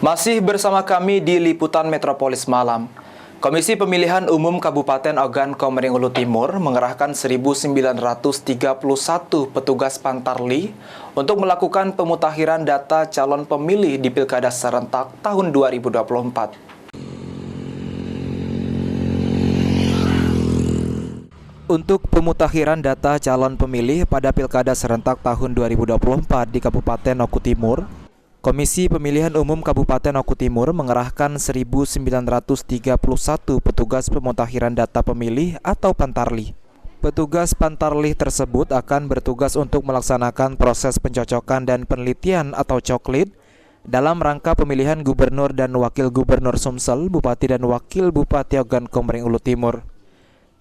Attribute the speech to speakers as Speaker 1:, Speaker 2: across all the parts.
Speaker 1: Masih bersama kami di Liputan Metropolis Malam. Komisi Pemilihan Umum Kabupaten Ogan Komering Ulu Timur mengerahkan 1.931 petugas Pantarli untuk melakukan pemutakhiran data calon pemilih di Pilkada serentak tahun 2024. Untuk pemutakhiran data calon pemilih pada Pilkada serentak tahun 2024 di Kabupaten Oku Timur, Komisi Pemilihan Umum Kabupaten Oku Timur mengerahkan 1.931 petugas pemutakhiran data pemilih atau Pantarli. Petugas Pantarli tersebut akan bertugas untuk melaksanakan proses pencocokan dan penelitian atau coklit dalam rangka pemilihan Gubernur dan Wakil Gubernur Sumsel, Bupati dan Wakil Bupati Ogan Komering Ulu Timur.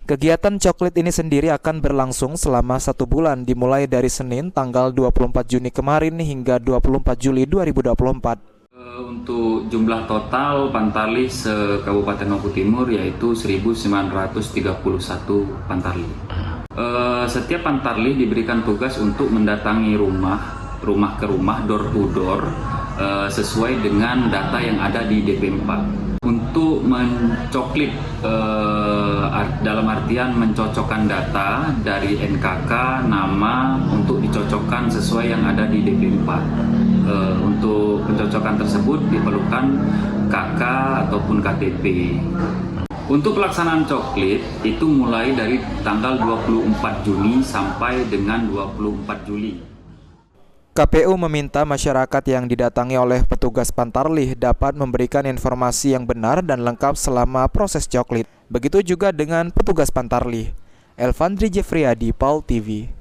Speaker 1: Kegiatan coklit ini sendiri akan berlangsung selama 1 bulan dimulai dari Senin tanggal 24 Juni kemarin hingga 24 Juli 2024.
Speaker 2: Untuk jumlah total Pantarli se-Kabupaten Oku Timur yaitu 1.931 Pantarli. Setiap Pantarli diberikan tugas untuk mendatangi rumah ke rumah, door to door, sesuai dengan data yang ada di DP4. Untuk mencoklit dalam artian mencocokkan data dari NKK, nama untuk dicocokkan sesuai yang ada di DP4. Untuk pencocokan tersebut diperlukan KK ataupun KTP. Untuk pelaksanaan coklit itu mulai dari tanggal 24 Juni sampai dengan 24 Juli.
Speaker 1: KPU meminta masyarakat yang didatangi oleh petugas Pantarli dapat memberikan informasi yang benar dan lengkap selama proses coklit. Begitu juga dengan petugas Pantarli. Elvandri Jeffriyadi, PAUL TV.